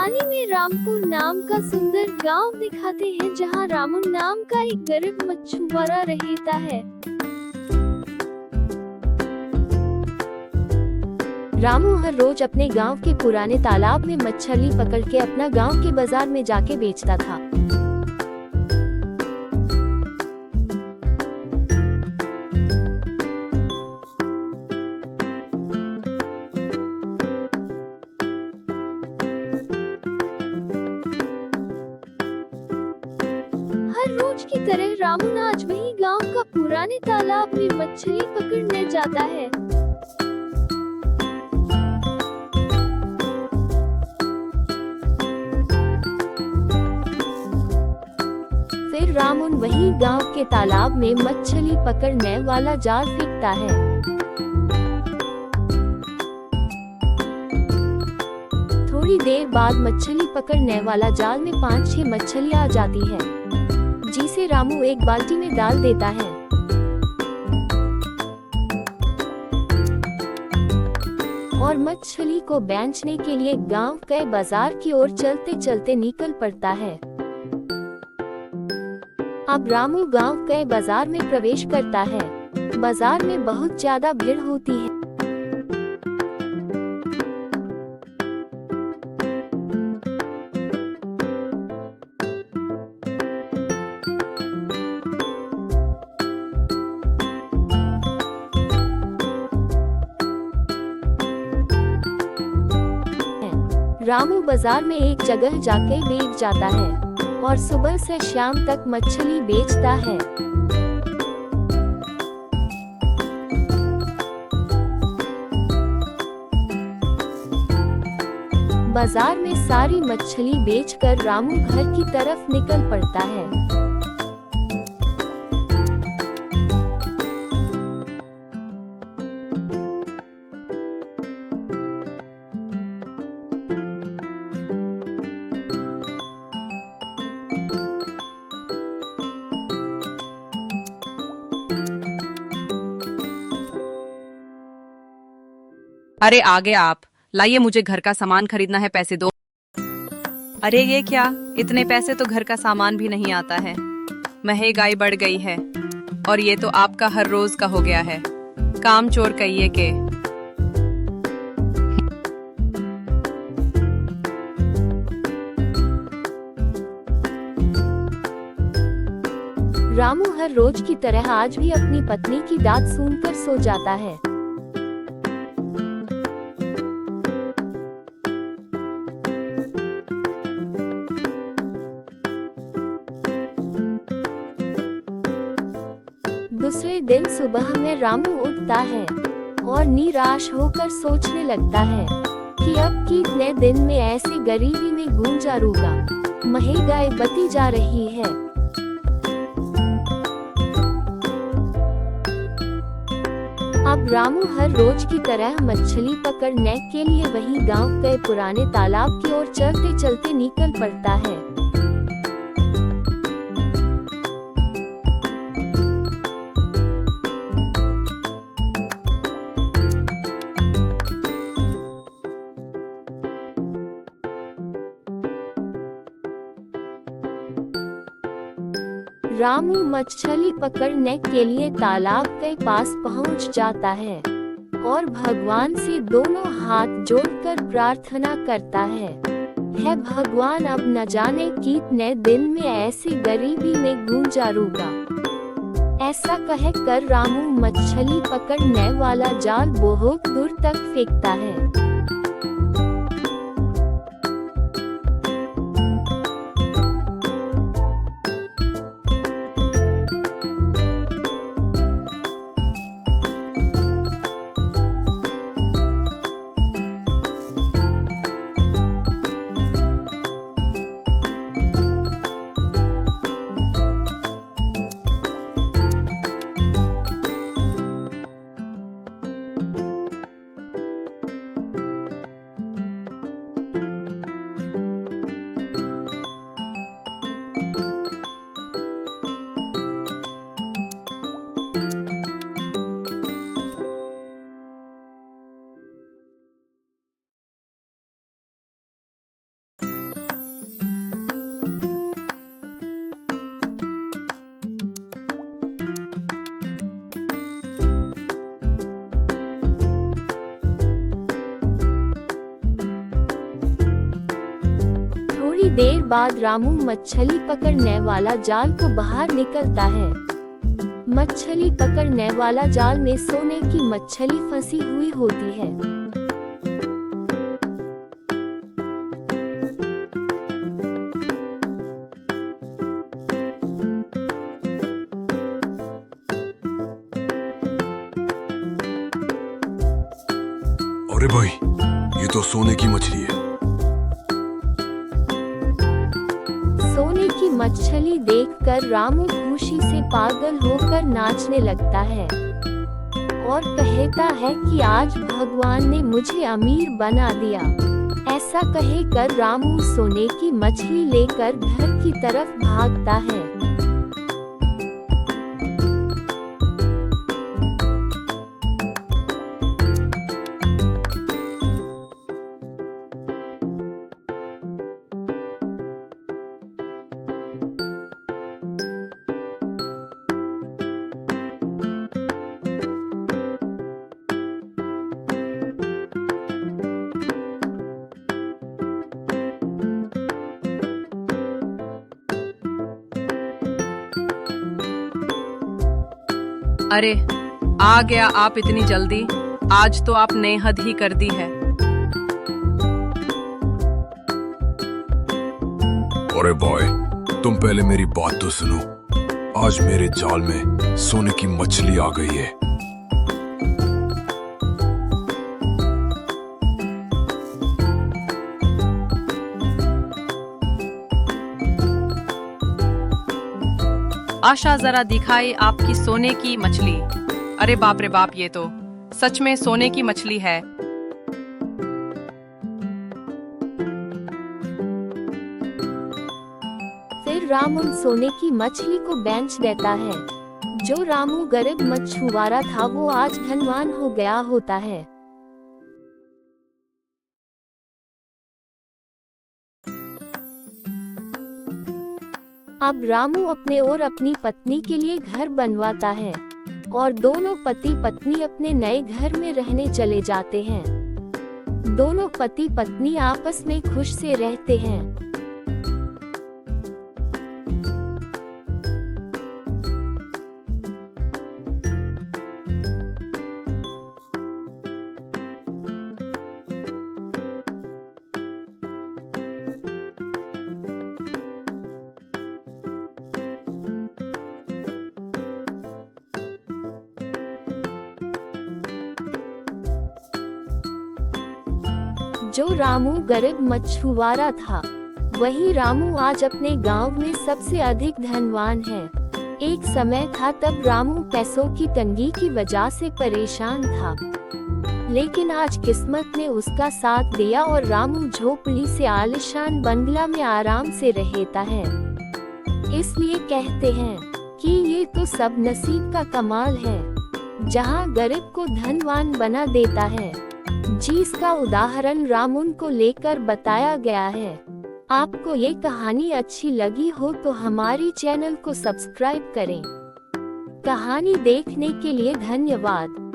कहानी में रामपुर नाम का सुंदर गांव दिखाते हैं जहां रामू नाम का एक गरीब मछुआरा रहता है। रामू हर रोज अपने गांव के पुराने तालाब में मछली पकड़ के अपना गांव के बाजार में जाके बेचता था। हर रोज की तरह रामू आज वही गांव का पुराने तालाब में मछली पकड़ने जाता है। फिर रामू वही गांव के तालाब में मछली पकड़ने वाला जाल फेंकता है। थोड़ी देर बाद मछली पकड़ने वाला जाल में 5-6 मछलियां आ जाती है, जिसे रामू एक बाल्टी में डाल देता है। और मछली को बेचने के लिए गांव के बाजार की ओर चलते चलते निकल पड़ता है। अब रामू गांव के बाजार में प्रवेश करता है। बाजार में बहुत ज्यादा भीड़ होती है। रामू बाजार में एक जगह जाके बैठ जाता है और सुबह से शाम तक मछली बेचता है। बाजार में सारी मछली बेचकर रामू घर की तरफ निकल पड़ता है। अरे आगे आप लाइए, मुझे घर का सामान खरीदना है, पैसे दो। अरे ये क्या, इतने पैसे तो घर का सामान भी नहीं आता है। महंगाई बढ़ गई है और ये तो आपका हर रोज का हो गया है। काम चोर कहिए के। रामू हर रोज की तरह आज भी अपनी पत्नी की डांट सुनकर सो जाता है। दूसरे दिन सुबह में रामू उठता है और निराश होकर सोचने लगता है कि अब कितने दिन में ऐसी गरीबी में गुजारूंगा। महंगाई बढ़ती जा रही है। अब रामू हर रोज की तरह मछली पकड़ने के लिए वही गांव के पुराने तालाब की ओर चलते चलते निकल पड़ता है। रामू मछली पकड़ने के लिए तालाब के पास पहुंच जाता है और भगवान से दोनों हाथ जोड़कर प्रार्थना करता है, हे भगवान, अब न जाने कितने दिन में ऐसी गरीबी में गुजारूंगा। ऐसा कहकर रामू मछली पकड़ने वाला जाल बहुत दूर तक फेंकता है। थोड़ी देर बाद रामू मछली पकड़ने वाला जाल को बाहर निकलता है। मछली पकड़ने वाला जाल में सोने की मछली फंसी हुई होती है। अरे भाई, ये तो सोने की मछली है। सोने की मछली देखकर रामू खुशी से पागल होकर नाचने लगता है और कहता है कि आज भगवान ने मुझे अमीर बना दिया। ऐसा कहकर रामू सोने की मछली लेकर घर की तरफ भागता है। अरे आ गया आप इतनी जल्दी, आज तो आपने हद ही कर दी है। अरे बॉय, तुम पहले मेरी बात तो सुनो। आज मेरे जाल में सोने की मछली आ गई है। आशा जरा दिखाई आपकी सोने की मछली। अरे बाप रे बाप, ये तो सच में सोने की मछली है। फिर रामू सोने की मछली को बेच देता है। जो रामू गरीब मछुआरा था वो आज धनवान हो गया होता है। अब रामू अपने और अपनी पत्नी के लिए घर बनवाता है और दोनों पति पत्नी अपने नए घर में रहने चले जाते हैं। दोनों पति पत्नी आपस में खुश से रहते हैं। जो रामू गरीब मछुआरा था, वही रामू आज अपने गांव में सबसे अधिक धनवान है। एक समय था तब रामू पैसों की तंगी की वजह से परेशान था, लेकिन आज किस्मत ने उसका साथ दिया और रामू झोपड़ी से आलीशान बंगला में आराम से रहता है। इसलिए कहते हैं कि ये तो सब नसीब का कमाल है, जहां गरीब को धनवान बना देता है, जिसका उदाहरण रामू को लेकर बताया गया है। आपको ये कहानी अच्छी लगी हो तो हमारी चैनल को सब्सक्राइब करें। कहानी देखने के लिए धन्यवाद।